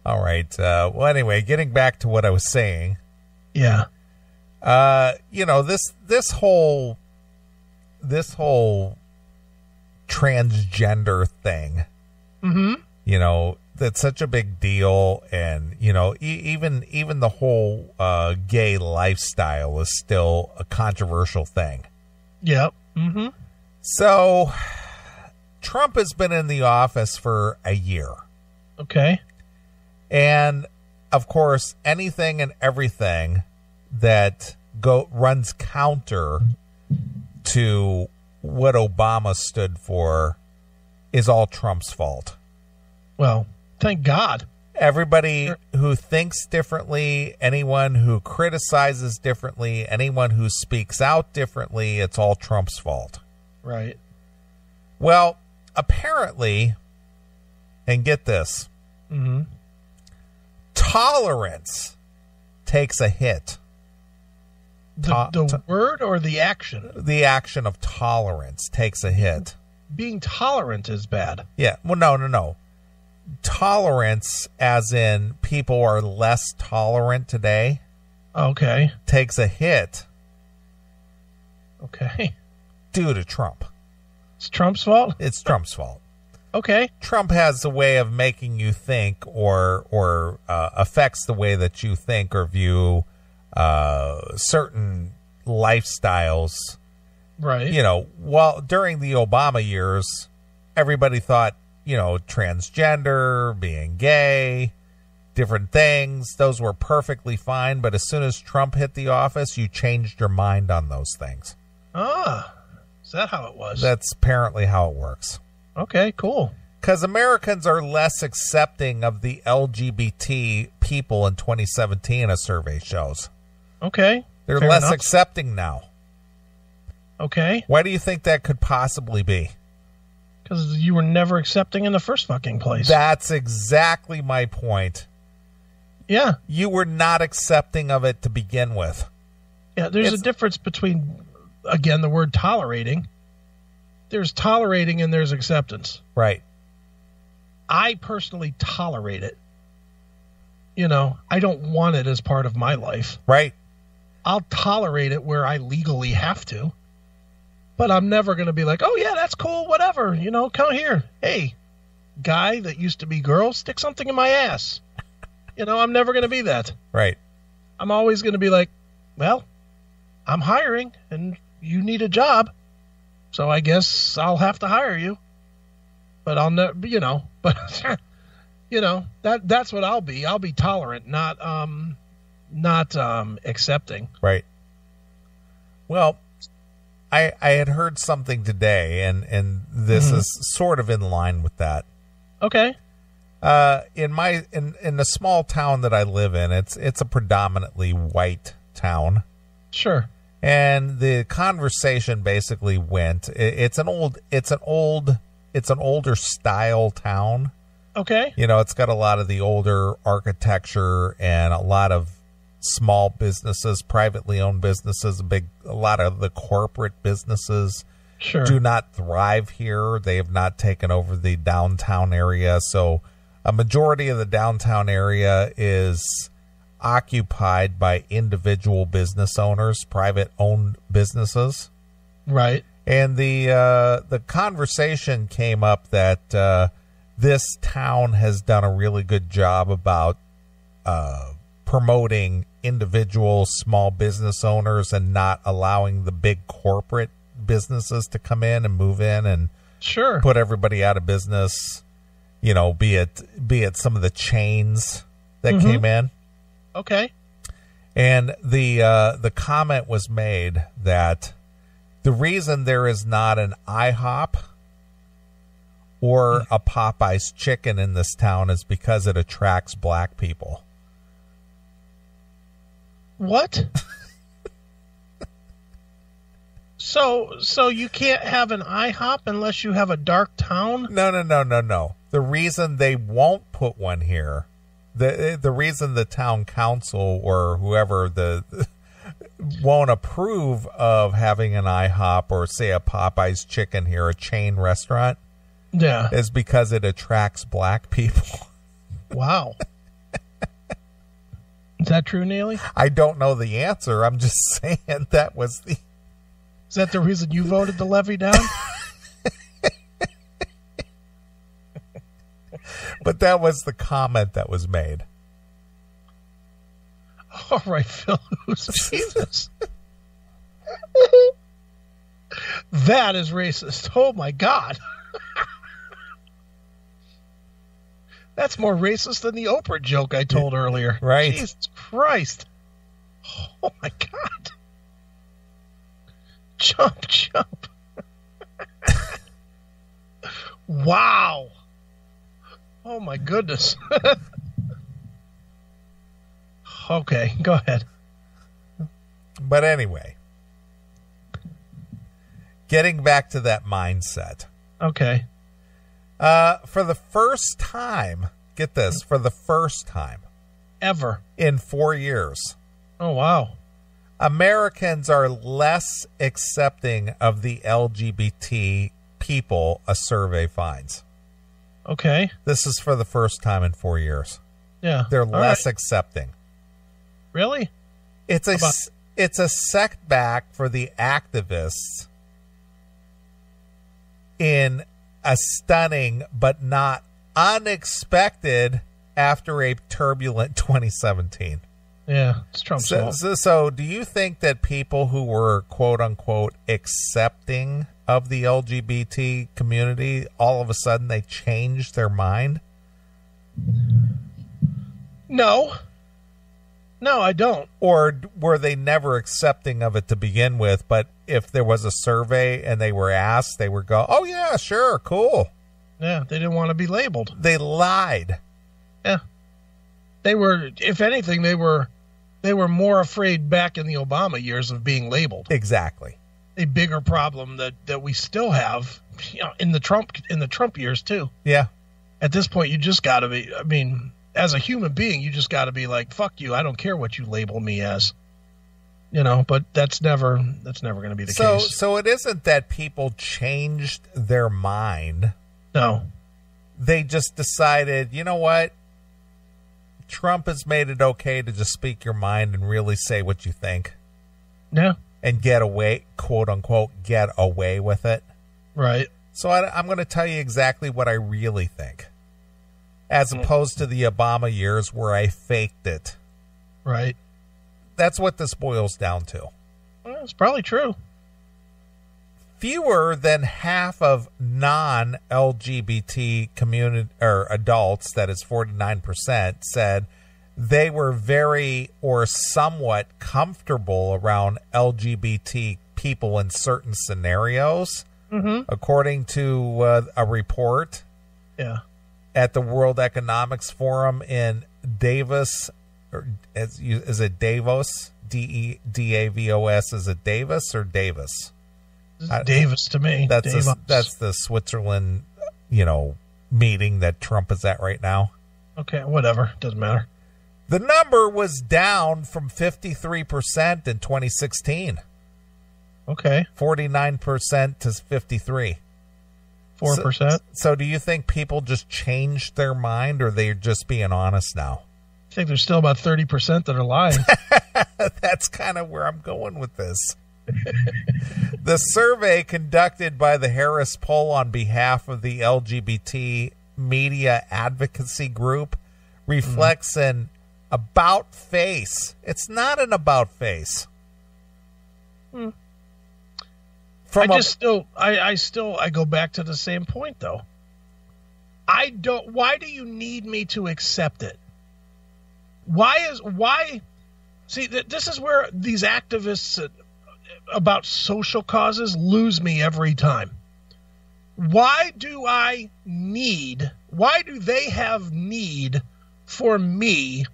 All right. Well, anyway, getting back to what I was saying. Yeah. This whole transgender thing. Mm-hmm. That's such a big deal, and even the whole gay lifestyle is still a controversial thing. Yep. Mm-hmm. So, Trump has been in the office for a year. Okay. And, of course, anything and everything that runs counter to what Obama stood for is all Trump's fault. Well, thank God. Everybody who thinks differently, anyone who criticizes differently, anyone who speaks out differently, it's all Trump's fault. Right. Well, apparently, and get this, Mm-hmm. tolerance takes a hit. The word or the action? The action of tolerance takes a hit. Being tolerant is bad. Yeah. Well, no. Tolerance, as in people are less tolerant today, Okay. takes a hit Okay. due to Trump. It's Trump's fault? It's Trump's fault. Okay. Trump has a way of making you think or affects the way that you think or view certain lifestyles. Right. During the Obama years, everybody thought, transgender, being gay, different things, those were perfectly fine. But as soon as Trump hit the office, you changed your mind on those things. Ah, is that how it was? That's apparently how it works. Okay, cool. Because Americans are less accepting of the LGBT people in 2017, a survey shows. Okay. They're fair less enough. accepting now. Okay. Why do you think that could possibly be? Because you were never accepting in the first fucking place. That's exactly my point. Yeah. You were not accepting of it to begin with. Yeah, there's a difference between, again, the word tolerating. There's tolerating and there's acceptance. Right. I personally tolerate it. I don't want it as part of my life. Right. I'll tolerate it where I legally have to. But I'm never going to be like, oh, yeah, that's cool, whatever. Come here. Hey, guy that used to be girl, stick something in my ass. I'm never going to be that. Right. I'm always going to be like, well, I'm hiring and you need a job. So I guess I'll have to hire you. But I'll never, but, that's what I'll be. I'll be tolerant, not accepting. Right. Well, I had heard something today, and this is sort of in line with that. Okay. In the small town that I live in, it's a predominantly white town. Sure. And the conversation basically went, it's an older style town. Okay. It's got a lot of the older architecture and a lot of small businesses, privately owned businesses, a lot of the corporate businesses do not thrive here. They have not taken over the downtown area. So a majority of the downtown area is occupied by individual business owners, private owned businesses. Right. And the conversation came up that this town has done a really good job about promoting individual small business owners and not allowing the big corporate businesses to come in and move in and put everybody out of business. Be it some of the chains that came in. Okay. And the comment was made that the reason there is not an IHOP or a Popeye's chicken in this town is because it attracts black people. What? So you can't have an IHOP unless you have a dark town? No. The reason they won't put one here, the reason the town council or whoever won't approve of having an IHOP or say a Popeye's chicken here, a chain restaurant, is because it attracts black people. Wow. Is that true, Neely? I don't know the answer. I'm just saying that was the... Is that the reason you voted the levy down? But that was the comment that was made. All right, Phil. Jesus. That is racist. Oh, my God. That's more racist than the Oprah joke I told earlier. Right. Jesus Christ. Oh, my God. Jump. Wow. Oh, my goodness. Okay, go ahead. But anyway, getting back to that mindset. Okay. For the first time, get this, for the first time ever in 4 years. Oh, wow. Americans are less accepting of the LGBT people, a survey finds. Okay. This is for the first time in 4 years. Yeah. They're less accepting. Really? It's a setback for the activists in a stunning but not unexpected after a turbulent 2017. Yeah, it's Trump's fault. So do you think that people who were quote-unquote accepting of the LGBT community, all of a sudden they changed their mind? No, I don't. Or were they never accepting of it to begin with, but if there was a survey and they were asked, they would go, oh, yeah, sure, cool. Yeah, they didn't want to be labeled. They lied. Yeah. They were, if anything, they were more afraid back in the Obama years of being labeled. Exactly. A bigger problem that we still have, in the Trump years too. Yeah. At this point, you just got to be, I mean, as a human being, you just got to be like, fuck you. I don't care what you label me as, but that's never going to be the case. So it isn't that people changed their mind. No. They just decided, you know what? Trump has made it okay to just speak your mind and really say what you think. Yeah. And get away, quote unquote, get away with it. Right. So I'm going to tell you exactly what I really think, as opposed to the Obama years where I faked it. Right. That's what this boils down to. Well, it's probably true. Fewer than half of non-LGBT community or adults, that is 49%, said they were very or somewhat comfortable around LGBT people in certain scenarios, according to a report at the World Economics Forum in Davos. Or is it Davos? D-A-V-O-S. Is it Davis or Davis? Davis to me. That's the Switzerland, meeting that Trump is at right now. Okay, whatever. Doesn't matter. The number was down from 53% in 2016. Okay. 49% to 53%. 4%. So do you think people just changed their mind, or they're just being honest now? I think there's still about 30% that are lying. That's kind of where I'm going with this. The survey conducted by the Harris Poll on behalf of the LGBT Media Advocacy Group reflects an about face. It's not an about face. I go back to the same point though. Why do you need me to accept it? See, this is where these activists about social causes lose me every time. Why do they have need for me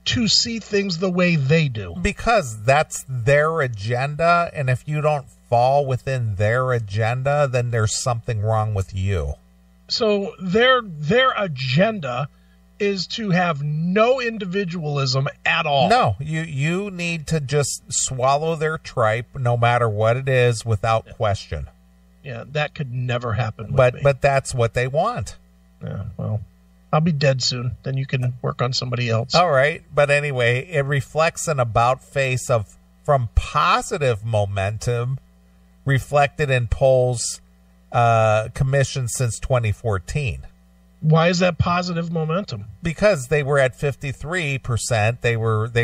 to see things the way they do? Because that's their agenda, and if you don't fall within their agenda, then there's something wrong with you. So their agenda is to have no individualism at all. No, you need to just swallow their tripe, no matter what it is, without question. Yeah, that could never happen with me. But that's what they want. Yeah, well, I'll be dead soon. Then you can work on somebody else. All right. But anyway, it reflects an about face from positive momentum reflected in polls commissioned since 2014. Why is that positive momentum? Because they were at 53%. They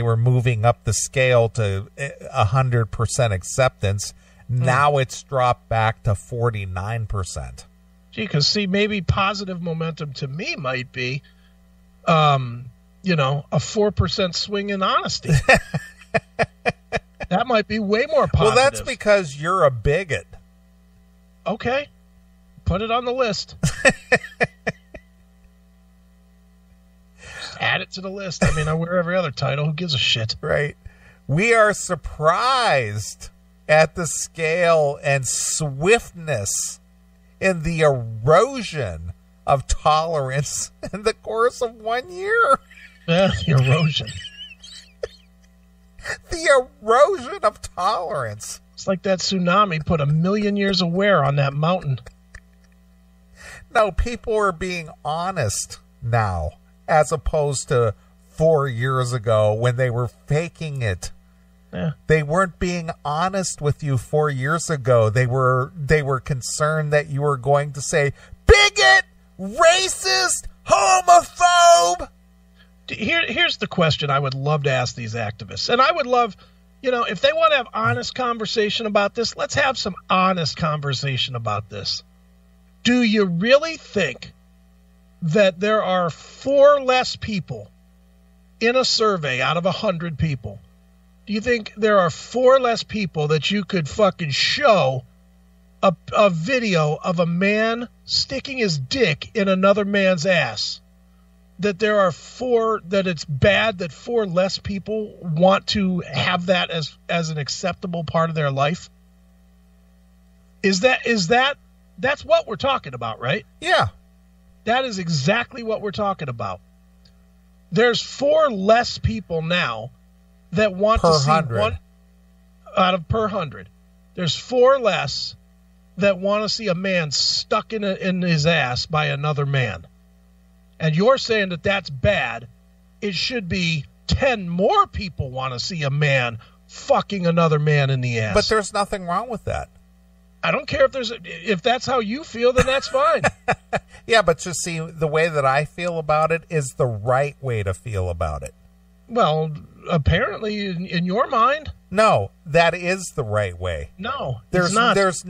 were moving up the scale to 100% acceptance. Now it's dropped back to 49%. Gee, because see, maybe positive momentum to me might be, a 4% swing in honesty. That might be way more positive. Well, that's because you're a bigot. Okay. Put it on the list. Add it to the list. I mean, I wear every other title. Who gives a shit? Right. We are surprised at the scale and swiftness in the erosion of tolerance in the course of 1 year. Yeah, the erosion. The erosion of tolerance. It's like that tsunami put 1,000,000 years of wear on that mountain. No, people are being honest now, as opposed to 4 years ago when they were faking it. Yeah. They weren't being honest with you 4 years ago. They were concerned that you were going to say, bigot, racist, homophobe. Here's the question I would love to ask these activists. And I would love, if they want to have honest conversation about this, let's have some honest conversation about this. Do you really think that there are 4 less people in a survey out of 100 people? Do you think there are 4 less people that you could fucking show a video of a man sticking his dick in another man's ass? That there are 4, that it's bad that 4 less people want to have that as an acceptable part of their life? That's what we're talking about, right? Yeah. That is exactly what we're talking about. There's 4 less people now that want to see 1 out of per 100. There's 4 less that want to see a man stuck in his ass by another man. And you're saying that that's bad. It should be 10 more people want to see a man fucking another man in the ass. But there's nothing wrong with that. I don't care if that's how you feel, then that's fine. Yeah, but just see, the way that I feel about it is the right way to feel about it. Well, apparently in your mind. No, that is the right way. No, it's not. There's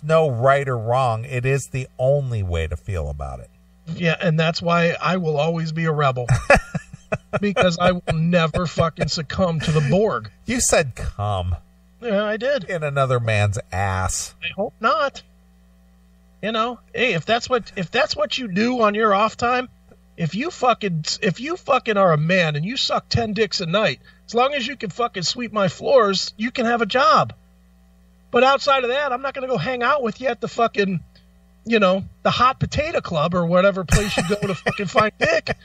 no right or wrong. It is the only way to feel about it. Yeah, and that's why I will always be a rebel. Because I will never fucking succumb to the Borg. You said come. Yeah, I did. In another man's ass. I hope not. Hey, if that's what you do on your off time, if you fucking are a man and you suck 10 dicks a night, as long as you can fucking sweep my floors, you can have a job. But outside of that, I'm not going to go hang out with you at the fucking, the Hot Potato Club or whatever place you go to fucking find dick.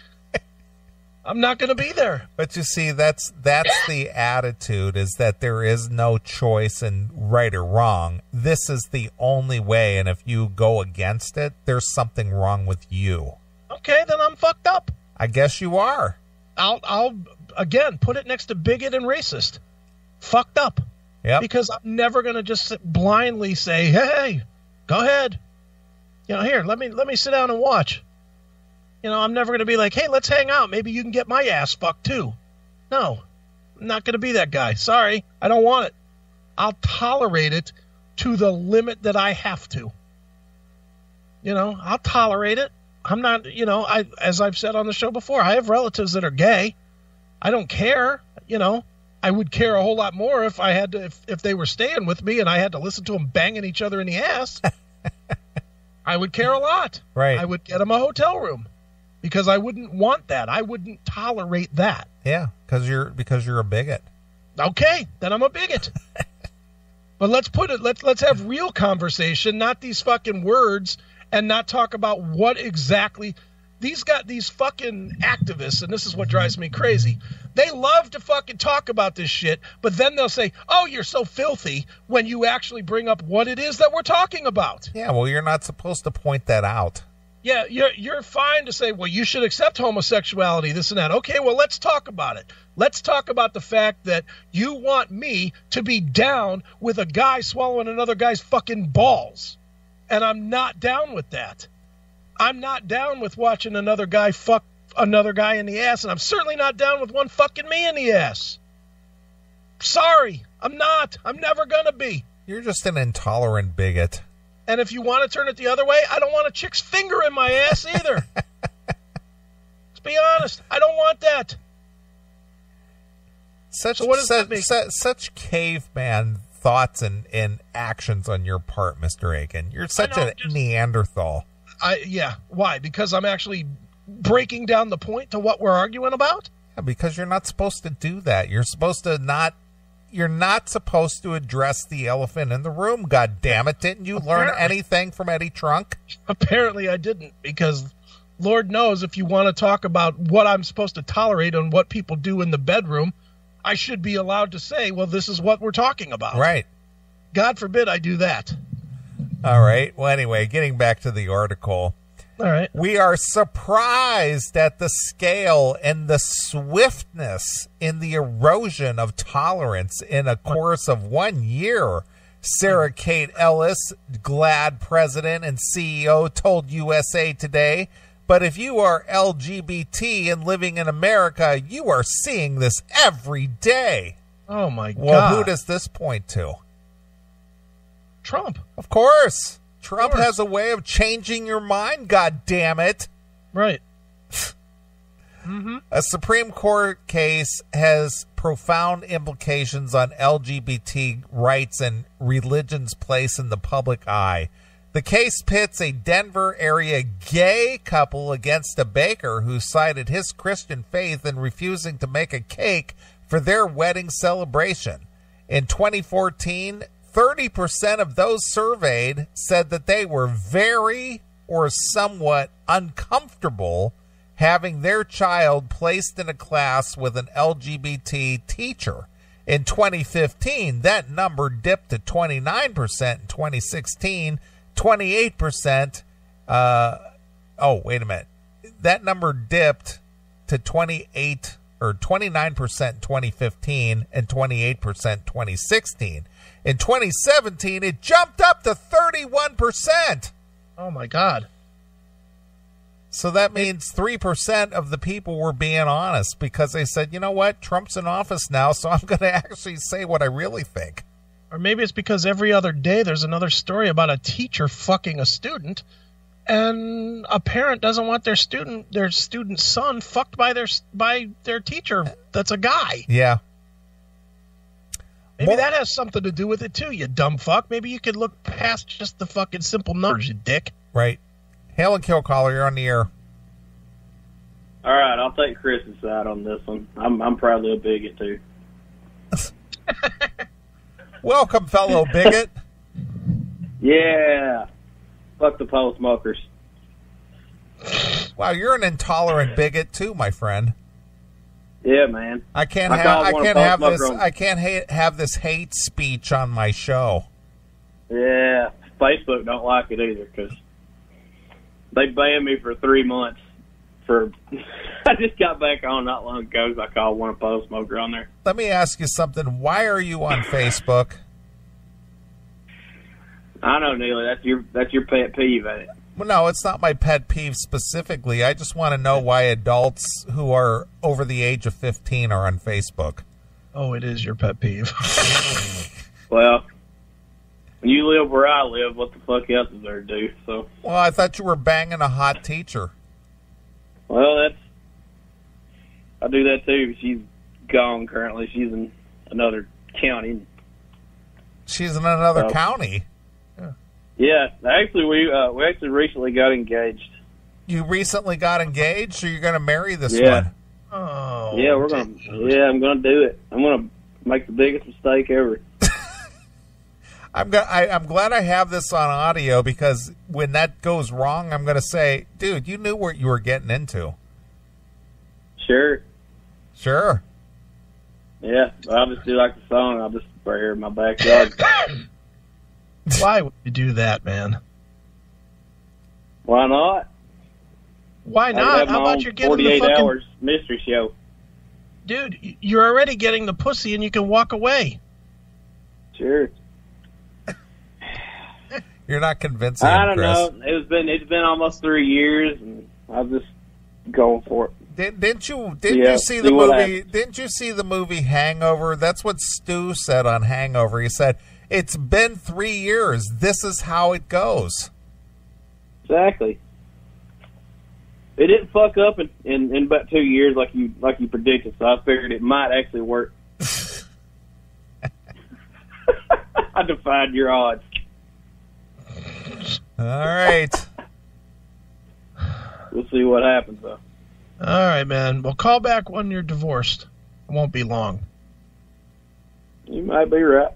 I'm not going to be there. But you see, that's the attitude, is that there is no choice in right or wrong. This is the only way, and if you go against it, there's something wrong with you. Okay, then I'm fucked up. I guess you are. I'll again put it next to bigot and racist. Fucked up. Yeah. Because I'm never going to just blindly say, hey, go ahead. Here, let me sit down and watch. I'm never going to be like, hey, let's hang out. Maybe you can get my ass fucked too. No, I'm not going to be that guy. Sorry, I don't want it. I'll tolerate it to the limit that I have to. I'll tolerate it. I'm not, as I've said on the show before, I have relatives that are gay. I don't care. I would care a whole lot more if I had to, if they were staying with me and I had to listen to them banging each other in the ass. I would care a lot. Right. I would get them a hotel room. Because I wouldn't want that. I wouldn't tolerate that. Yeah, because you're a bigot. Okay, then I'm a bigot. But let's have real conversation, not these fucking words, and not talk about what exactly these fucking activists, and this is what drives me crazy. They love to fucking talk about this shit, but then they'll say, "Oh, you're so filthy," when you actually bring up what it is that we're talking about. Yeah, well, you're not supposed to point that out. Yeah, you're fine to say, well, you should accept homosexuality, this and that. Okay, well, let's talk about it. Let's talk about the fact that you want me to be down with a guy swallowing another guy's fucking balls. And I'm not down with that. I'm not down with watching another guy fuck another guy in the ass, and I'm certainly not down with one fucking me in the ass. Sorry, I'm not. I'm never gonna be. You're just an intolerant bigot. And if you want to turn it the other way, I don't want a chick's finger in my ass either. Let's be honest. I don't want that. So what does that mean? Such caveman thoughts and actions on your part, Mr. Aiken. You're such a Neanderthal. Yeah. Why? Because I'm actually breaking down the point to what we're arguing about? Yeah, because you're not supposed to do that. You're not supposed to address the elephant in the room, God damn it. Didn't you learn anything from Eddie Trunk? Apparently I didn't, because Lord knows if you want to talk about what I'm supposed to tolerate and what people do in the bedroom, I should be allowed to say, well, this is what we're talking about. Right. God forbid I do that. All right. Well, anyway, getting back to the article. All right. We are surprised at the scale and the swiftness in the erosion of tolerance in a course of 1 year. Sarah Kate Ellis, GLAAD president and CEO, told USA Today. But if you are LGBT and living in America, you are seeing this every day. Oh, my God. Well, who does this point to? Trump. Of course. Trump has a way of changing your mind, God damn it. Right. A Supreme Court case has profound implications on LGBT rights and religion's place in the public eye. The case pits a Denver area gay couple against a baker who cited his Christian faith in refusing to make a cake for their wedding celebration. In 2014, 30% of those surveyed said that they were very or somewhat uncomfortable having their child placed in a class with an LGBT teacher. In 2015, that number dipped to 29%. In 2016, 28%. That number dipped to 28 or 29% in 2015 and 28% in 2016. In 2017, it jumped up to 31%. Oh, my God. So that means 3% of the people were being honest because they said, you know what, Trump's in office now, so I'm going to actually say what I really think. Or maybe it's because every other day there's another story about a teacher fucking a student, and a parent doesn't want their student's son fucked by their teacher that's a guy. Yeah. Maybe that has something to do with it, too, you dumb fuck. Maybe you could look past just the fucking simple numbers, you dick. Right. Hail and kill caller, you're on the air. All right, I'll take Chris's side on this one. I'm probably a bigot, too. Welcome, fellow bigot. Yeah. Fuck the pole smokers. Wow, you're an intolerant bigot, too, my friend. Yeah, man. I can't have this hate speech on my show. Yeah, Facebook don't like it either because they banned me for 3 months. I just got back on not long ago because I called one a pole smoker on there. Let me ask you something. Why are you on Facebook? I know, Neely. That's your pet peeve, ain't it? Well, no, it's not my pet peeve specifically. I just want to know why adults who are over the age of 15 are on Facebook. Oh, it is your pet peeve. Well, when you live where I live, what the fuck else is there to do? So. Well, I thought you were banging a hot teacher. Well, I do that too. She's gone currently. She's in another county. She's in another county? Yeah, actually, we actually recently got engaged. You recently got engaged, or you're going to marry this one? Oh, yeah, I'm gonna do it. I'm gonna make the biggest mistake ever. I'm glad I have this on audio because when that goes wrong, I'm gonna say, dude, you knew what you were getting into. Sure. Yeah, I'll just do like the song. I'll just right here in my backyard. Why would you do that, man? Why not? Why not? How about you're getting 48 the fucking hours mystery show? Dude, you're already getting the pussy and you can walk away. Sure. You're not convincing. I don't Chris. know. It's been almost 3 years, and I'm just going for it. Didn't you see the movie? Didn't you see the movie Hangover? That's what Stu said on Hangover. He said, "It's been 3 years. This is how it goes." Exactly. It didn't fuck up in about 2 years like you predicted, so I figured it might actually work. I defied your odds. All right. We'll see what happens, though. All right, man. Well, call back when you're divorced. It won't be long. You might be right.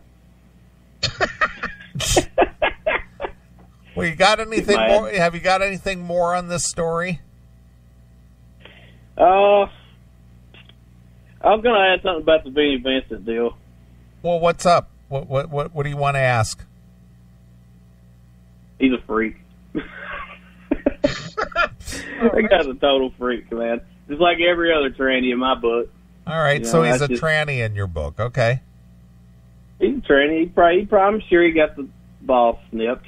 Well, you got anything more? Have you got anything more on this story? I was going to add something about the Vinnie Vincent deal. Well, what's up? What do you want to ask? He's a freak. That guy's a total freak, man. Just like every other tranny in my book. All right, so he's a tranny in your book, okay? He's a tranny. I'm sure he got the ball snipped.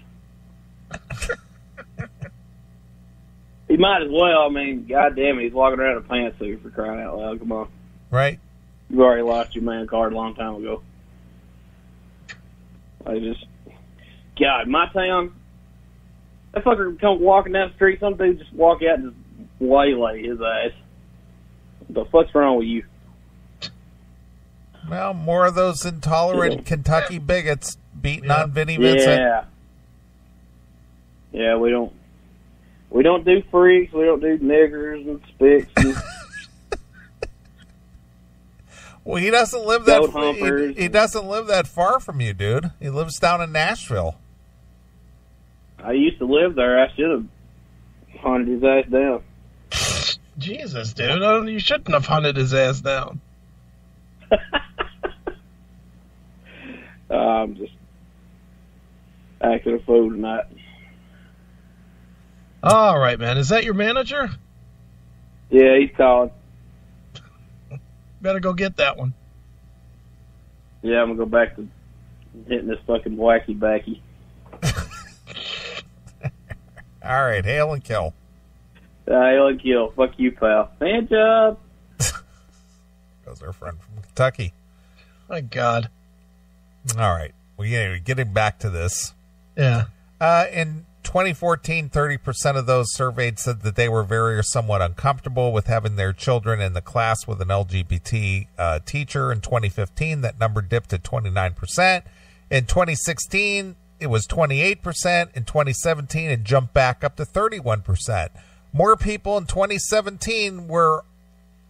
He might as well. I mean, goddamn it, he's walking around in a pantsuit, for crying out loud. Come on. Right. You've already lost your man card a long time ago. God, my town, that fucker come walking down the street, some dude just walk out and just waylay his ass. What the fuck's wrong with you? Well, more of those intolerant Kentucky bigots beating on Vinnie Vincent. Yeah, we don't do freaks, we don't do niggers and spicks and well, he doesn't live that. He doesn't live that far from you, dude. He lives down in Nashville. I used to live there. I should have hunted his ass down. Jesus, dude, you shouldn't have hunted his ass down. I'm just acting a fool tonight. All right, man. Is that your manager? Yeah, he's calling. Better go get that one. Yeah, I'm going to go back to hitting this fucking wacky backy. All right, hail and kill. Hail and kill. Fuck you, pal. Hand job. Goes our friend from Kentucky. My God. All right. Well, yeah, getting back to this. Yeah. In 2014, 30% of those surveyed said that they were very or somewhat uncomfortable with having their children in the class with an LGBT teacher. In 2015, that number dipped to 29%. In 2016, it was 28%. In 2017, it jumped back up to 31%. More people in 2017 were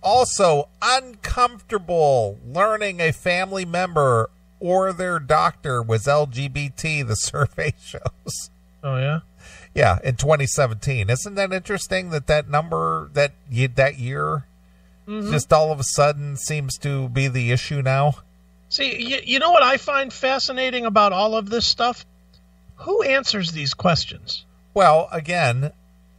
also uncomfortable learning a family member or their doctor was LGBT, the survey shows. Oh, yeah? Yeah, in 2017. Isn't that interesting that number, that year, just all of a sudden seems to be the issue now? See, you know what I find fascinating about all of this stuff? Who answers these questions? Well, again,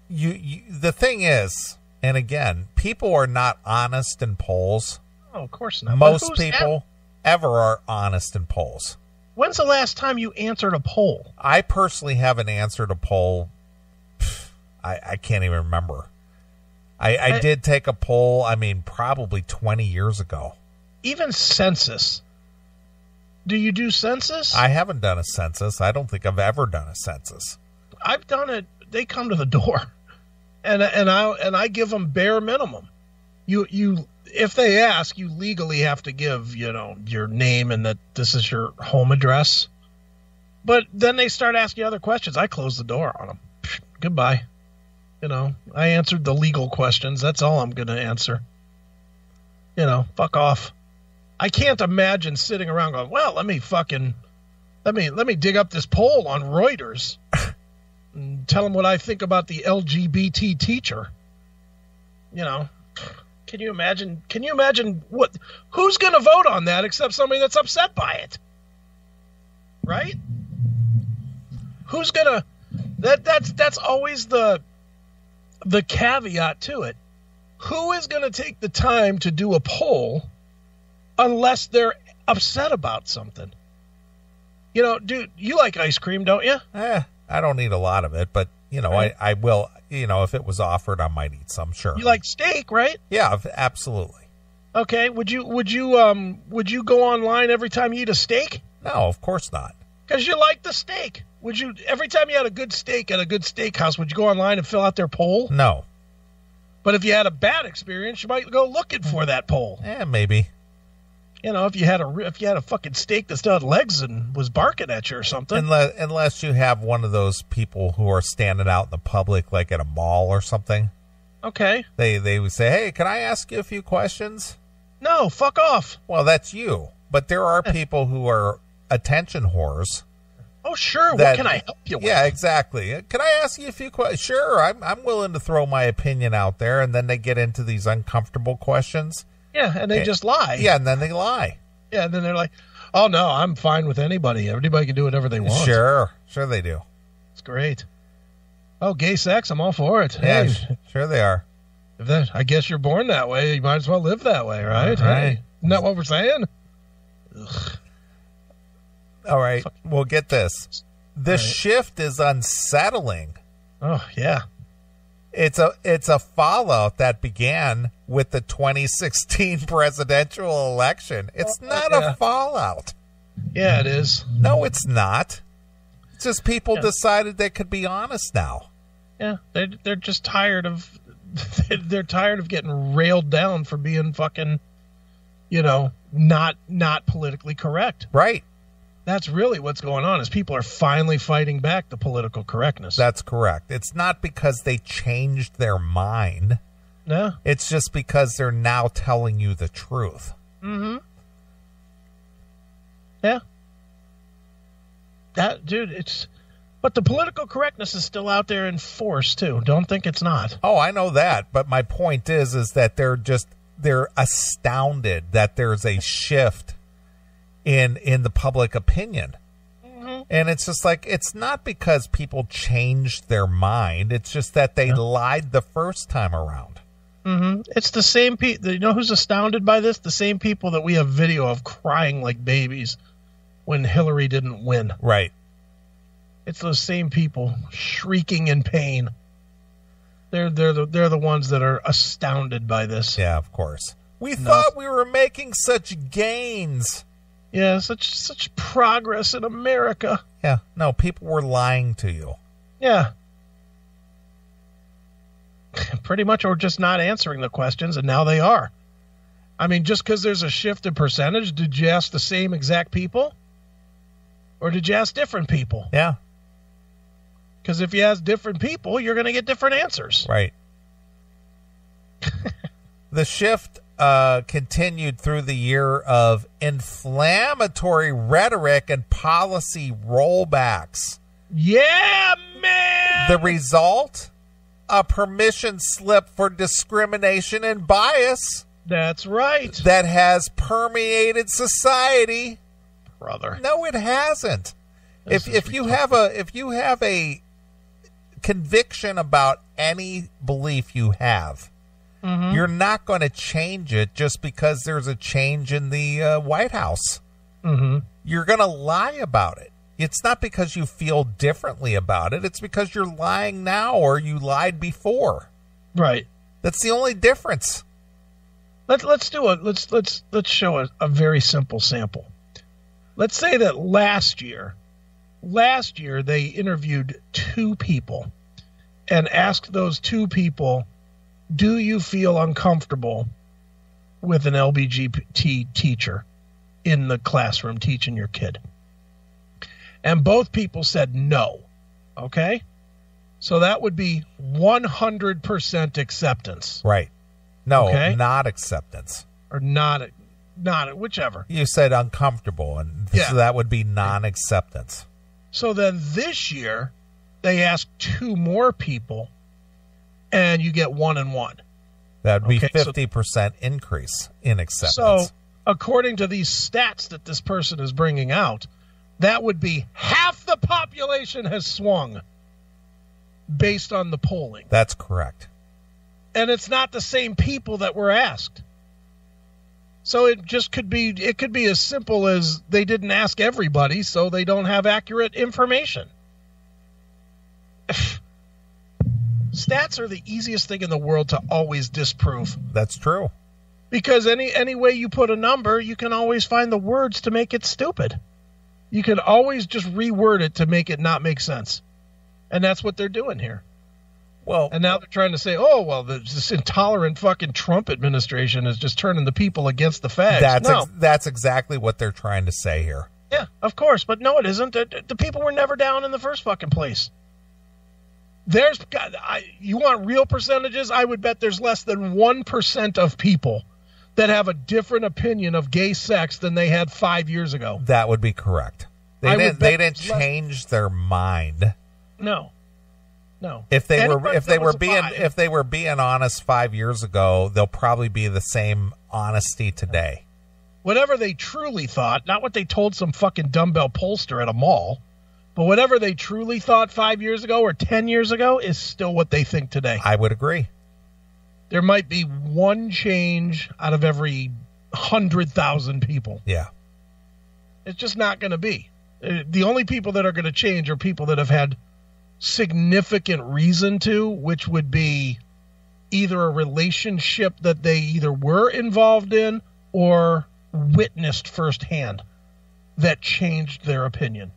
the thing is, and again, people are not honest in polls. Oh, of course not. Most people ever are honest in polls. When's the last time you answered a poll? I personally haven't answered a poll. I can't even remember. I did take a poll, probably 20 years ago. Even census. Do you do census? I haven't done a census. I don't think I've ever done a census. I've done it. They come to the door, and I give them bare minimum. You if they ask, you legally have to give, your name and that this is your home address. But then they start asking other questions. I close the door on them. Goodbye. I answered the legal questions. That's all I'm going to answer. Fuck off. I can't imagine sitting around going, well, let me dig up this poll on Reuters and tell them what I think about the LGBT teacher. Can you imagine who's going to vote on that except somebody that's upset by it? Right? Who's going to, that's always the the caveat to it, who is going to take the time to do a poll unless they're upset about something? You know, dude, you like ice cream, don't you? I don't eat a lot of it, but, you know, right. I will, you know, if it was offered, I might eat some, sure. You like steak, right? Yeah, absolutely. Okay, would you go online every time you eat a steak? No, of course not. Because you like the steak. Would you, every time you had a good steak at a good steakhouse, would you go online and fill out their poll? No. But if you had a bad experience, you might go looking for that poll. Maybe. You know, if you had a fucking steak that still had legs and was barking at you or something. Unless you have one of those people who are standing out in the public, like at a mall or something. Okay. They would say, "Hey, can I ask you a few questions?" No, fuck off. Well, that's you. But there are people who are attention whores. Oh, sure. What can I help you with? Yeah, exactly. Can I ask you a few questions? Sure, I'm willing to throw my opinion out there, and then they get into these uncomfortable questions. Yeah, and they just lie. Yeah, and then they lie. Yeah, and then they're like, "Oh no, I'm fine with anybody. Everybody can do whatever they want." Sure they do. It's great. Oh, gay sex, I'm all for it. Yeah, sure they are. I guess you're born that way. You might as well live that way, right? Right. Hey, isn't that what we're saying? Ugh. All right, well, get this. The shift is unsettling. Oh, yeah. It's a fallout that began with the 2016 presidential election. It's not a fallout. Yeah, it is. No, it's not. It's just people decided they could be honest now. Yeah, they're just tired of they're tired of getting railed down for being fucking, you know, not politically correct. Right. That's really what's going on, is people are finally fighting back the political correctness. That's correct. It's not because they changed their mind. No. It's just because they're now telling you the truth. Mm-hmm. Yeah. But the political correctness is still out there in force, too. Don't think it's not. Oh, I know that. But my point is that they're astounded that there's a shift in the public opinion. Mm-hmm. And it's just like, it's not because people changed their mind. It's just that they lied the first time around. Mm-hmm. It's the same people. You know who's astounded by this? The same people that we have video of crying like babies when Hillary didn't win. Right. It's those same people shrieking in pain. They're the ones that are astounded by this. Yeah, of course. We thought we were making such gains. Yeah, such progress in America. Yeah, no, people were lying to you. Yeah. Pretty much, or just not answering the questions, and now they are. I mean, just because there's a shift in percentage, did you ask the same exact people? Or did you ask different people? Yeah. Because if you ask different people, you're going to get different answers. Right. The shift continued through the year of inflammatory rhetoric and policy rollbacks. Yeah, man! The result? A permission slip for discrimination and bias. That's right. That has permeated society. Brother. No, it hasn't. If you have a conviction about any belief you have, mm-hmm. you're not going to change it just because there's a change in the White House. Mm-hmm. You're going to lie about it. It's not because you feel differently about it. It's because you're lying now or you lied before. Right. That's the only difference. Let's show a very simple sample. Let's say that last year they interviewed 2 people and asked those 2 people, do you feel uncomfortable with an LGBT teacher in the classroom teaching your kid? And both people said no. Okay? So that would be 100% acceptance. Right. No, okay? Not acceptance. Or not, whichever. You said uncomfortable, and so that would be non-acceptance. So then this year, they asked 2 more people, and you get 1 and 1. That would be 50% increase in acceptance. So according to these stats that this person is bringing out, that would be half the population has swung based on the polling. That's correct. And it's not the same people that were asked. So it could be as simple as they didn't ask everybody, so they don't have accurate information. Stats are the easiest thing in the world to always disprove. That's true. Because any way you put a number, you can always find the words to make it stupid. You can always just reword it to make it not make sense. And that's what they're doing here. Well, and now they're trying to say, oh, well, this intolerant fucking Trump administration is just turning the people against the fags. That's exactly what they're trying to say here. Yeah, of course. But no, it isn't. The people were never down in the first fucking place. You want real percentages? I would bet there's less than 1% of people that have a different opinion of gay sex than they had 5 years ago. That would be correct. They didn't change their mind. No. If they were being honest 5 years ago, they'll probably be the same honesty today. Whatever they truly thought, not what they told some fucking dumbbell pollster at a mall, but whatever they truly thought 5 years ago or 10 years ago is still what they think today. I would agree. There might be one change out of every 100,000 people. Yeah. It's just not going to be. The only people that are going to change are people that have had significant reason to, which would be either a relationship that they either were involved in or witnessed firsthand that changed their opinion.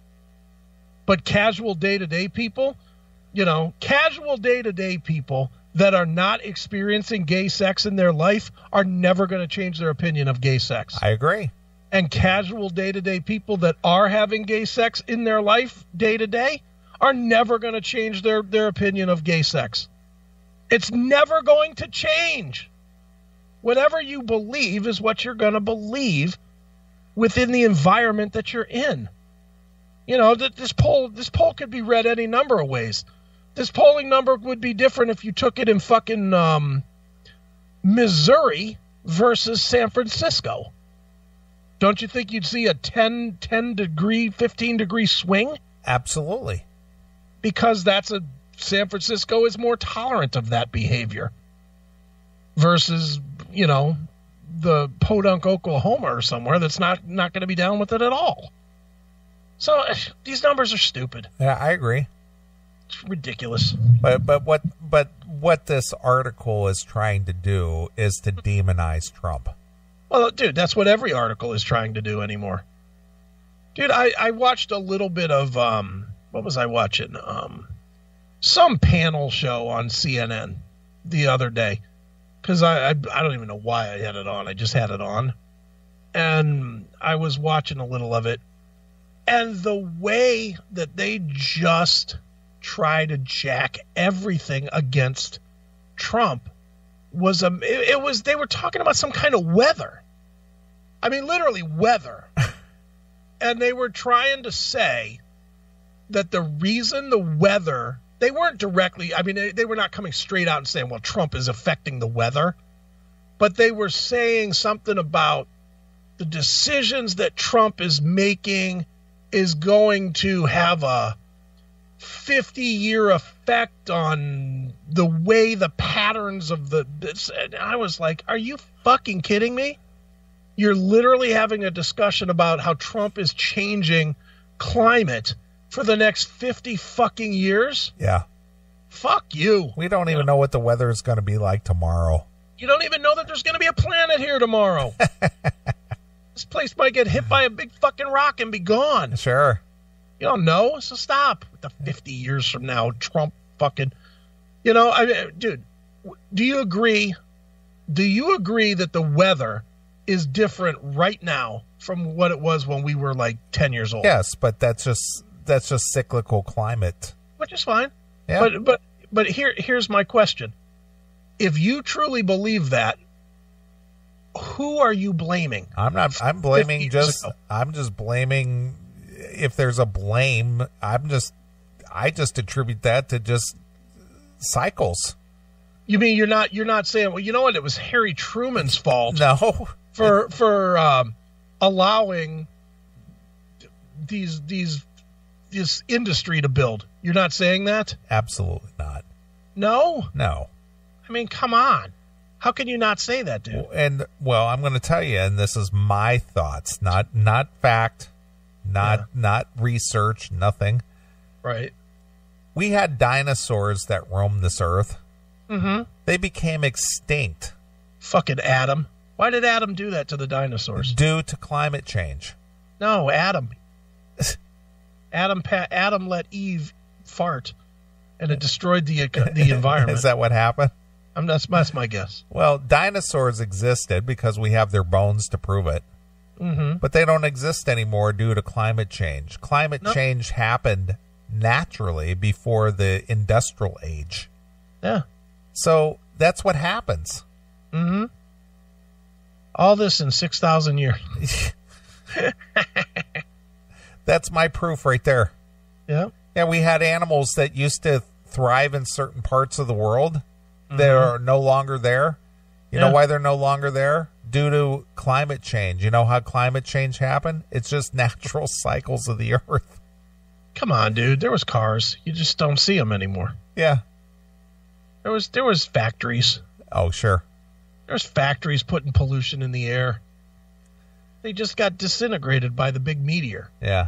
But casual day-to-day people that are not experiencing gay sex in their life are never going to change their opinion of gay sex. I agree. And casual day-to-day people that are having gay sex in their life day-to-day are never going to change their opinion of gay sex. It's never going to change. Whatever you believe is what you're going to believe within the environment that you're in. You know, this poll could be read any number of ways. This polling number would be different if you took it in fucking Missouri versus San Francisco. Don't you think you'd see a 10 degree, 15 degree swing? Absolutely. Because San Francisco is more tolerant of that behavior versus, the podunk Oklahoma or somewhere that's not going to be down with it at all. So these numbers are stupid. Yeah, I agree. It's ridiculous. But what this article is trying to do is to demonize Trump. Well, dude, that's what every article is trying to do anymore. Dude, I watched a little bit of what was I watching? Some panel show on CNN the other day. Because I don't even know why I had it on. I just had it on. And I was watching a little of it. And the way that they just try to jack everything against Trump was they were talking about some kind of weather. I mean, literally weather. And they were trying to say that the reason the weather, they weren't directly, I mean, they were not coming straight out and saying, well, Trump is affecting the weather. But they were saying something about the decisions that Trump is making is going to have a 50-year effect on the way the patterns of and I was like, are you fucking kidding me? You're literally having a discussion about how Trump is changing climate for the next 50 fucking years? Yeah. Fuck you. We don't even know what the weather is going to be like tomorrow. You don't even know that there's going to be a planet here tomorrow. This place might get hit by a big fucking rock and be gone. Sure. You don't know, so stop with the 50 years from now, Trump fucking, dude, do you agree that the weather is different right now from what it was when we were like 10 years old? Yes, but that's just cyclical climate. Which is fine. Yeah. But here's my question. If you truly believe that, who are you blaming? I'm just blaming, if there's a blame, I just attribute that to just cycles. You mean you're not saying, well, you know what, it was Harry Truman's fault. No. For allowing this industry to build. You're not saying that? Absolutely not. No? No. I mean, come on. How can you not say that, dude? And, well, I'm going to tell you, and this is my thoughts, not fact, not research, nothing. Right. We had dinosaurs that roamed this earth. Mm-hmm. They became extinct. Fucking Adam. Why did Adam do that to the dinosaurs? Due to climate change. No, Adam. Adam let Eve fart, and it destroyed the environment. Is that what happened? That's my guess. Well, dinosaurs existed because we have their bones to prove it. Mm-hmm. But they don't exist anymore due to climate change. Climate change happened naturally before the industrial age. Yeah. So that's what happens. Mm-hmm. All this in 6,000 years. That's my proof right there. Yeah. Yeah, we had animals that used to thrive in certain parts of the world that are no longer there. You know why they're no longer there? Due to climate change. You know how climate change happened? It's just natural cycles of the earth. Come on, dude. There was cars. You just don't see them anymore. Yeah. There was factories. Oh, sure. There's factories putting pollution in the air. They just got disintegrated by the big meteor. Yeah.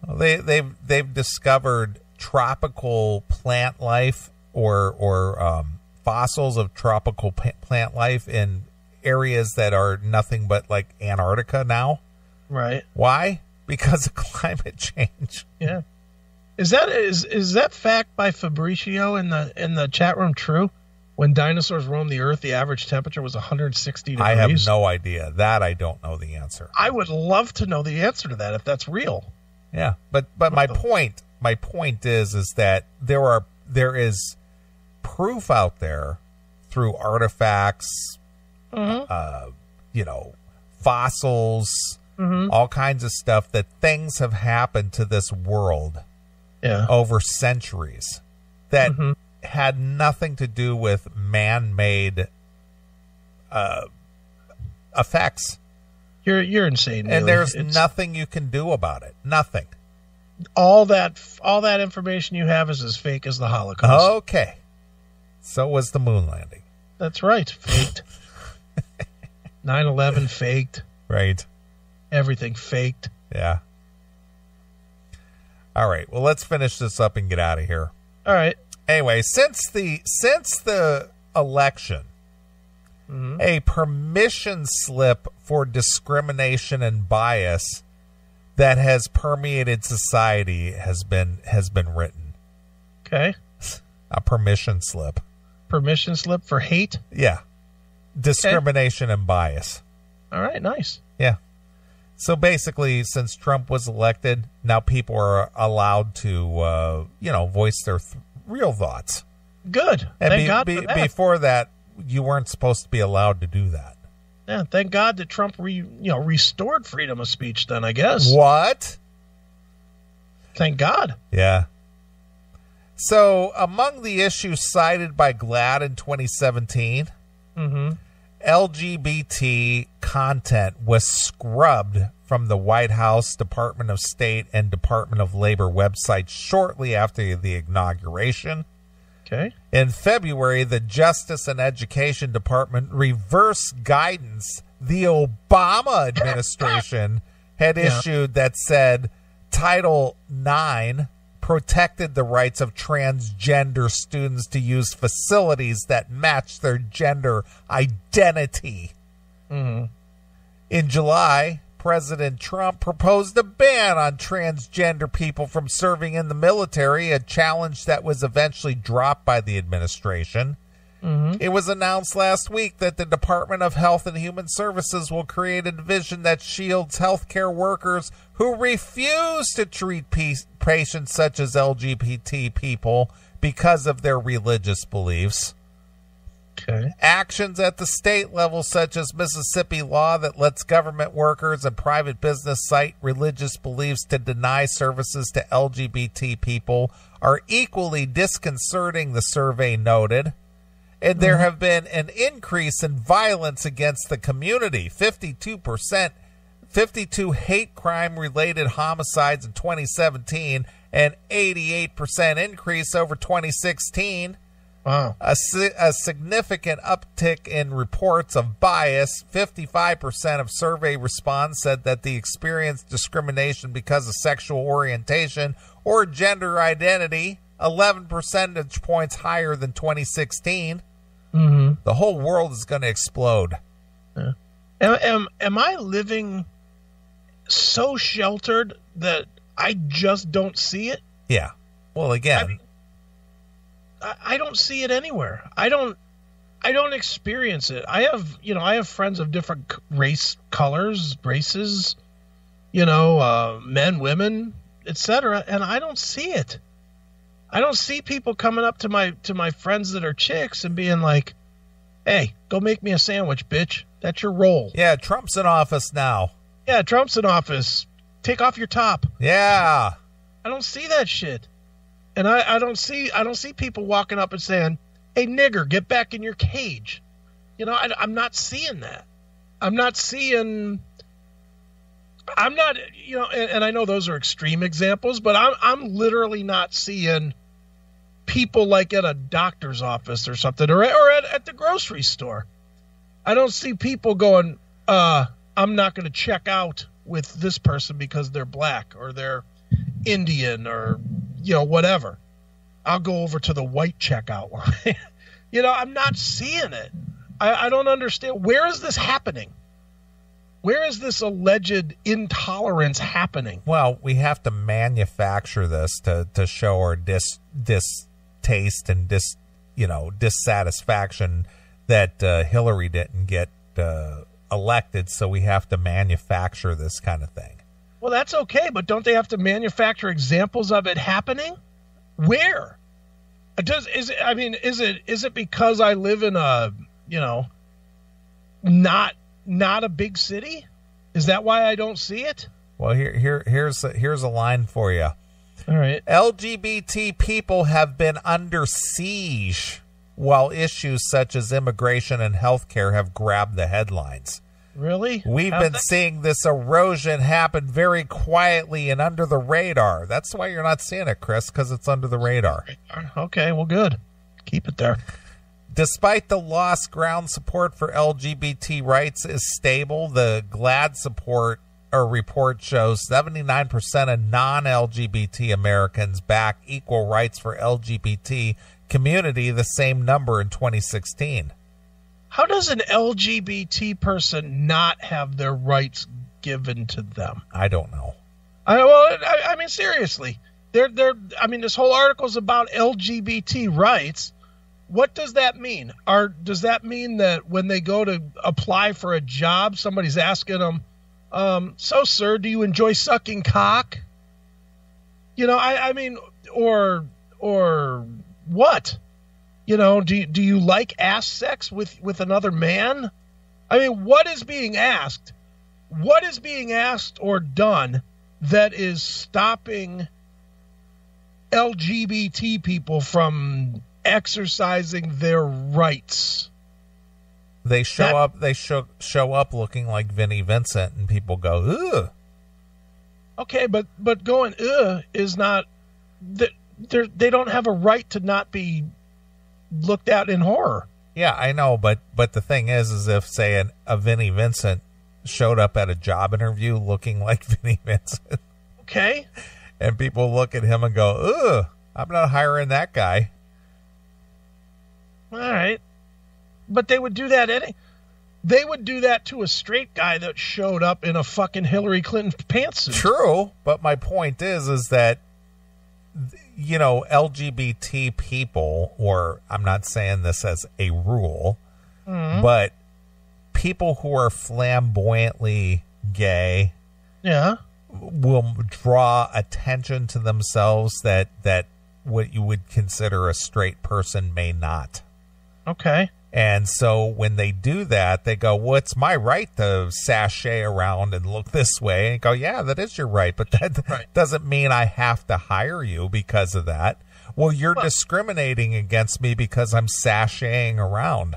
Well, they've discovered tropical plant life or fossils of tropical plant life in areas that are nothing but like Antarctica now. Right. Why? Because of climate change. Yeah. Is that fact by Fabricio in the chat room true? When dinosaurs roamed the earth, the average temperature was 160 degrees. I have no idea. That I don't know the answer. I would love to know the answer to that if that's real. Yeah, but my point is that there is proof out there through artifacts, fossils, all kinds of stuff that things have happened to this world over centuries that had nothing to do with man-made effects. You're insane, Neely. And there's nothing you can do about it. Nothing. All that information you have is as fake as the Holocaust. Okay. So was the moon landing. That's right. Faked. 9/11 faked. Right. Everything faked. Yeah. All right. Well, let's finish this up and get out of here. All right. Anyway, since the election, a permission slip for discrimination and bias that has permeated society has been written. Okay. A permission slip. Permission slip for hate? Yeah. Discrimination and bias. All right, nice. Yeah. So basically, since Trump was elected, now people are allowed to, voice their real thoughts. Good. And Thank God for that. Before that, you weren't supposed to be allowed to do that. Yeah, thank God that Trump restored freedom of speech then, I guess. What? Thank God. Yeah. So, among the issues cited by GLAAD in 2017, LGBT content was scrubbed from the White House, Department of State, and Department of Labor websites shortly after the inauguration. Okay. In February, the Justice and Education Department reversed guidance the Obama administration had issued that said Title IX protected the rights of transgender students to use facilities that match their gender identity. In July, President Trump proposed a ban on transgender people from serving in the military, a challenge that was eventually dropped by the administration. It was announced last week that the Department of Health and Human Services will create a division that shields healthcare workers who refuse to treat patients such as LGBT people because of their religious beliefs. Okay. Actions at the state level, such as Mississippi law that lets government workers and private business cite religious beliefs to deny services to LGBT people, are equally disconcerting, the survey noted. And there have been an increase in violence against the community. 52 hate crime related homicides in 2017, and 88% increase over 2016. Wow. A significant uptick in reports of bias. 55% of survey respondents said that they experienced discrimination because of sexual orientation or gender identity, 11 percentage points higher than 2016. Mm-hmm. The whole world is going to explode. Yeah. Am I living so sheltered that I just don't see it? Yeah. Well, again, I don't see it anywhere. I don't experience it. I have friends of different races, men, women, etc., and I don't see it. I don't see people coming up to my friends that are chicks and being like, "Hey, go make me a sandwich, bitch. That's your role." Yeah, Trump's in office now. Yeah, Trump's in office. Take off your top. Yeah. I don't see that shit. And I don't see people walking up and saying, "Hey, nigger, get back in your cage." I'm not seeing that. I'm not, and I know those are extreme examples, but I'm literally not seeing people like at a doctor's office or something, or at the grocery store. I don't see people going, I'm not going to check out with this person because they're black or they're Indian or, whatever. I'll go over to the white checkout line. I'm not seeing it. I don't understand. Where is this happening? Where is this alleged intolerance happening? Well, we have to manufacture this to show our distaste and dissatisfaction that Hillary didn't get elected, so we have to manufacture this kind of thing. Well, that's okay, but don't they have to manufacture examples of it happening? Where? Is it because I live in a, not a big city? Is that why I don't see it? Well, here's a line for you. All right. LGBT people have been under siege while issues such as immigration and healthcare have grabbed the headlines. Really? We've been seeing this erosion happen very quietly and under the radar. That's why you're not seeing it, Chris, because it's under the radar. Okay, well, good. Keep it there. Despite the lost ground support for LGBT rights is stable, the GLAAD report shows 79% of non-LGBT Americans back equal rights for LGBT community, the same number in 2016. How does an LGBT person not have their rights given to them? I don't know. I mean, seriously. This whole article is about LGBT rights. What does that mean? Does that mean that when they go to apply for a job, somebody's asking them, so, sir, do you enjoy sucking cock? Or what? Do you like ass sex with another man? I mean, what is being asked? What is being asked or done that is stopping LGBT people from exercising their rights? They show up looking like Vinnie Vincent, and people go, ugh. Okay, but going ugh is not. They don't have a right to not be looked at in horror. Yeah, I know, but the thing is if, say, a Vinnie Vincent showed up at a job interview looking like Vinnie Vincent. Okay. And people look at him and go, ugh, I'm not hiring that guy. All right. But they would do that they would do that to a straight guy that showed up in a fucking Hillary Clinton pantsuit. True, but my point is that LGBT people, or I'm not saying this as a rule, but people who are flamboyantly gay, will draw attention to themselves that what you would consider a straight person may not. Okay. And so when they do that, they go, well, it's my right to sashay around and look this way. And go, yeah, that is your right, but that doesn't mean I have to hire you because of that. Well, you're discriminating against me because I'm sashaying around.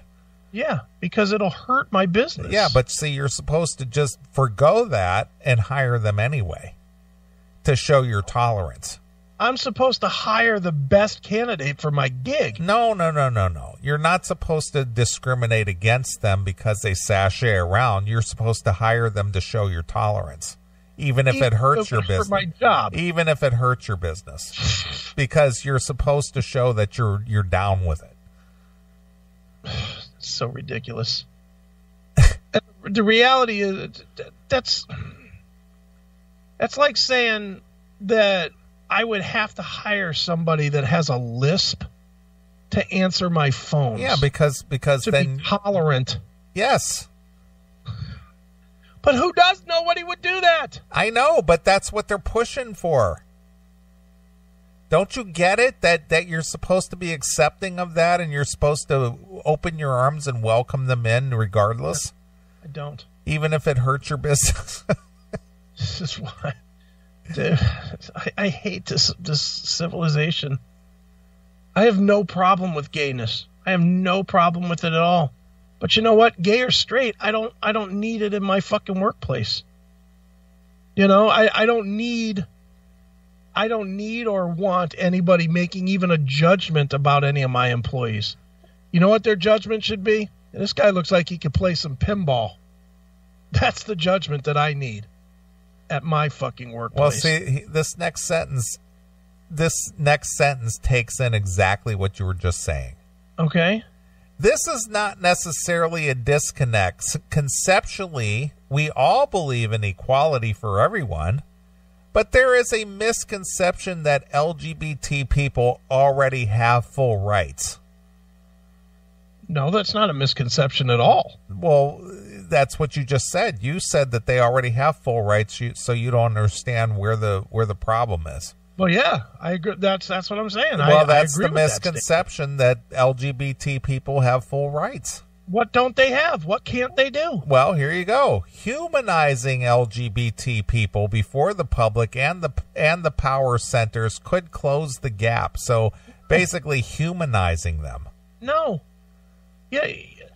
Yeah, because it'll hurt my business. Yeah, but see, you're supposed to just forgo that and hire them anyway to show your tolerance. I'm supposed to hire the best candidate for my gig. No. You're not supposed to discriminate against them because they sashay around. You're supposed to hire them to show your tolerance, even if it hurts your business. For my job. Even if it hurts your business, because you're supposed to show that you're down with it. So ridiculous. The reality is that's like saying that I would have to hire somebody that has a lisp to answer my phone. Yeah, because to then be tolerant. Yes. But who does nobody would do that? I know, but that's what they're pushing for. Don't you get it? That you're supposed to be accepting of that, and you're supposed to open your arms and welcome them in regardless? I don't. Even if it hurts your business? This is why. Dude, I hate this civilization. I have no problem with gayness. I have no problem with it at all. But you know what? Gay or straight, I don't need it in my fucking workplace. You know, I don't need or want anybody making even a judgment about any of my employees. You know what their judgment should be? This guy looks like he could play some pinball. That's the judgment that I need at my fucking workplace. Well, see, this next sentence takes in exactly what you were just saying. Okay. This is not necessarily a disconnect. Conceptually, we all believe in equality for everyone, but there is a misconception that LGBT people already have full rights. No, that's not a misconception at all. Well, that's what you just said. You said that they already have full rights, so you don't understand where the problem is. Well, yeah, I agree. That's what I'm saying. Well, that's the misconception that LGBT people have full rights. What don't they have? What can't they do? Well, here you go. Humanizing LGBT people before the public and the power centers could close the gap. So basically humanizing them. No. Yeah,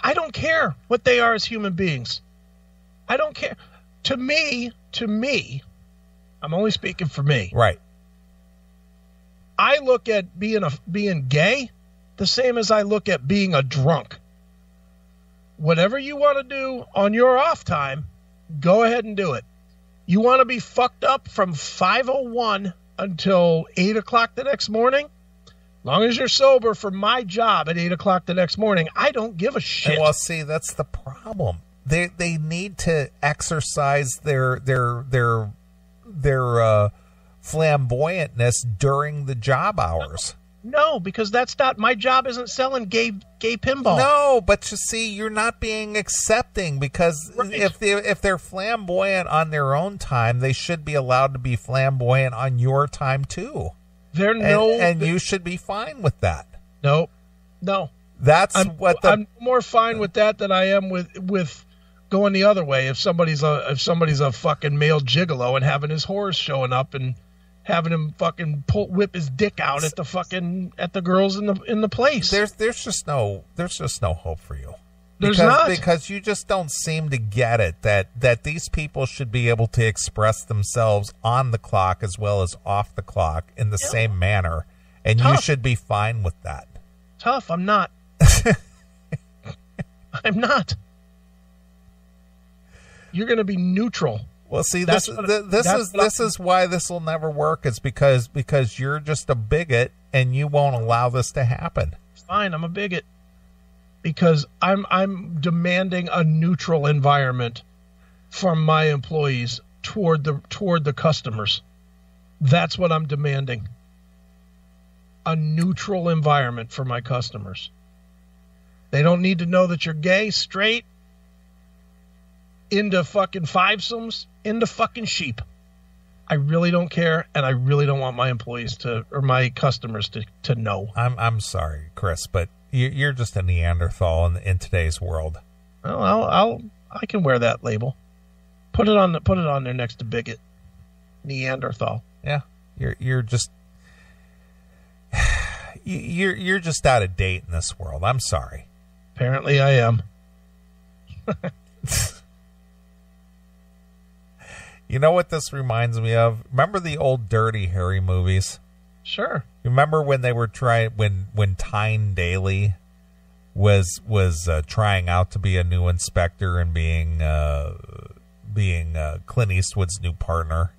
I don't care what they are as human beings. I don't care. To me, I'm only speaking for me. Right. I look at being gay the same as I look at being a drunk. Whatever you want to do on your off time, go ahead and do it. You want to be fucked up from 5:01 until 8 o'clock the next morning? Long as you're sober for my job at 8 o'clock the next morning, I don't give a shit. Well, see, that's the problem. They need to exercise their flamboyantness during the job hours. No, because that's not my job. Isn't selling gay pinball. No, but you see, you're not being accepting because right. if they're flamboyant on their own time, they should be allowed to be flamboyant on your time too. And you should be fine with that. No. I'm more fine with that than I am with going the other way. If somebody's a fucking male gigolo and having his whores showing up and having him fucking whip his dick out at the girls in the place. There's just no hope for you. Because you just don't seem to get it that these people should be able to express themselves on the clock as well as off the clock in the same manner, and you should be fine with that. Tough, I'm not. I'm not. You're going to be neutral. Well, see, this is why this will never work. Is because you're just a bigot and you won't allow this to happen. Fine, I'm a bigot. Because I'm demanding a neutral environment from my employees toward the customers. That's what I'm demanding. A neutral environment for my customers. They don't need to know that you're gay, straight, into fucking fivesomes, into fucking sheep. I really don't care, and I really don't want my employees or my customers to know. I'm sorry, Chris, but you're just a Neanderthal in today's world. Well, I can wear that label. Put it on there next to bigot. Neanderthal. Yeah, you're just you're just out of date in this world. I'm sorry. Apparently, I am. You know what this reminds me of? Remember the old Dirty Harry movies? Sure. Remember when they were when Tyne Daly was trying out to be a new inspector and being Clint Eastwood's new partner?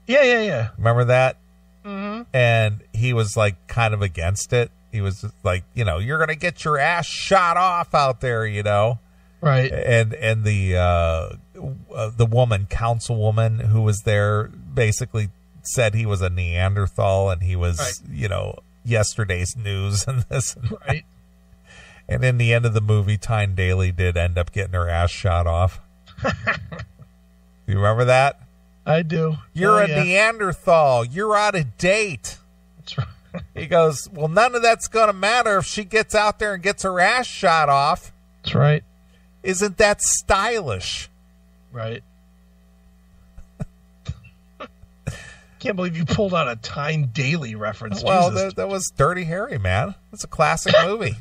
Yeah. Remember that? Mm-hmm. And he was like kind of against it. He was like, you're going to get your ass shot off out there, Right. And the woman, councilwoman who was there basically said he was a Neanderthal and he was, right. Yesterday's news and this. And right. that. And in the end of the movie, Tyne Daly did end up getting her ass shot off. You remember that? I do. You're a Neanderthal. You're out of date. That's right. He goes, well, none of that's going to matter if she gets out there and gets her ass shot off. That's right. Isn't that stylish? Right. Can't believe you pulled out a Tyne Daly reference. Well, Jesus. that was Dirty Harry, man. It's a classic movie.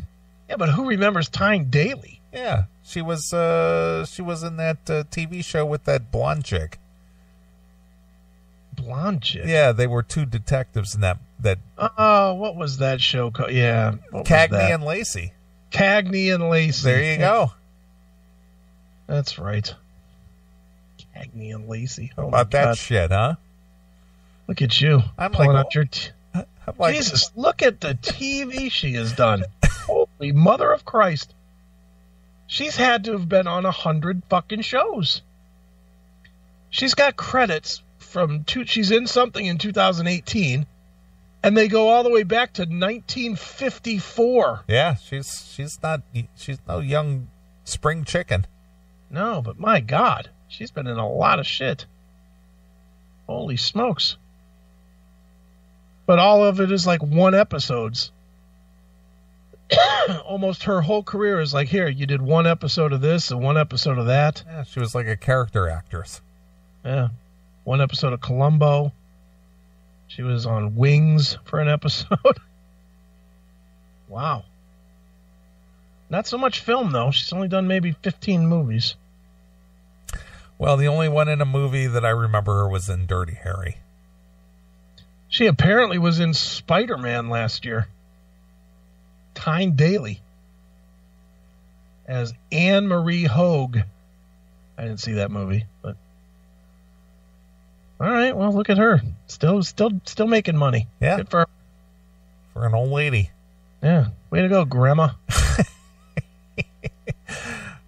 Yeah, but who remembers Tyne Daly? Yeah, she was in that TV show with that blonde chick. Blonde chick? Yeah, they were two detectives in that. Oh, what was that show called? Yeah, Cagney and Lacey. Cagney and Lacey. There you go. That's right. Cagney and Lacey. How about that shit, huh? Look at you. I'm pulling like, out your... Jesus, look at the TV she has done. Holy mother of Christ. She's had to have been on 100 fucking shows. She's got credits from... She's in something in 2018, and they go all the way back to 1954. Yeah, she's no young spring chicken. No, but my God, she's been in a lot of shit. Holy smokes. But all of it is like one episodes. Almost her whole career is like, here, you did one episode of this and one episode of that. Yeah, she was like a character actress. Yeah. One episode of Columbo. She was on Wings for an episode. Wow. Not so much film, though. She's only done maybe 15 movies. Well, the only one in a movie that I remember her was in Dirty Harry. She apparently was in Spider-Man last year. Tyne Daly as Anne Marie Hogue. I didn't see that movie, but all right. Well, look at her, still making money. Yeah, good for an old lady. Yeah, way to go, Grandma.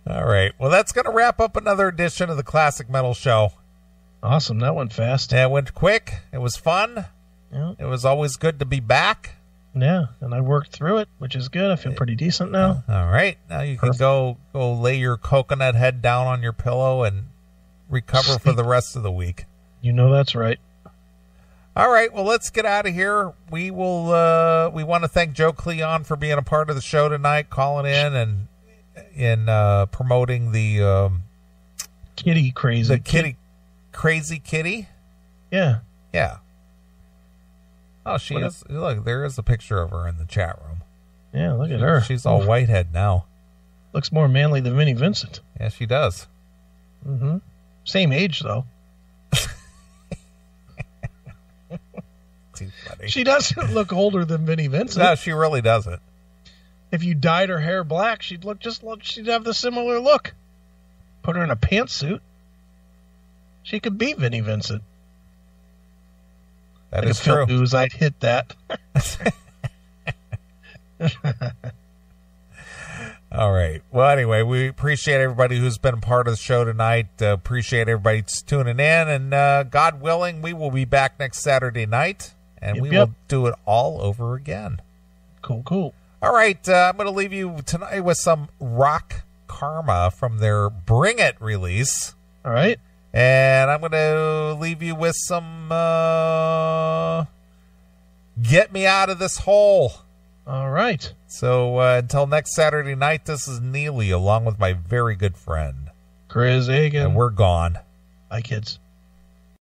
All right. Well, that's going to wrap up another edition of the Classic Metal Show. Awesome. That went fast. Yeah, it went quick. It was fun. Yeah. It was always good to be back. Yeah, and I worked through it, which is good. I feel pretty decent now. All right. Now you can go lay your coconut head down on your pillow and recover for the rest of the week. You know that's right. All right. Well, let's get out of here. We will. We want to thank Joe Cleon for being a part of the show tonight, calling in and promoting the Kitty Crazy. The Crazy Kitty. Yeah. Yeah. Oh, she is. Look, there is a picture of her in the chat room. Yeah, look at her. She's all whitehead now. Looks more manly than Vinnie Vincent. Yeah, she does. Mm-hmm. Same age, though. Too funny. She doesn't look older than Vinnie Vincent. No, she really doesn't. If you dyed her hair black, she'd have the similar look. Put her in a pantsuit. She could be Vinnie Vincent. That is true. News, I'd hit that. All right. Well, anyway, we appreciate everybody who's been a part of the show tonight. Appreciate everybody tuning in. And God willing, we will be back next Saturday night. And we will do it all over again. Cool. All right. I'm going to leave you tonight with some Rock Karma from their Bring It release. All right. And I'm going to leave you with some Get Me Out of This Hole. All right. So until next Saturday night, this is Neely along with my very good friend Chris Hagan. And we're gone. Bye, kids.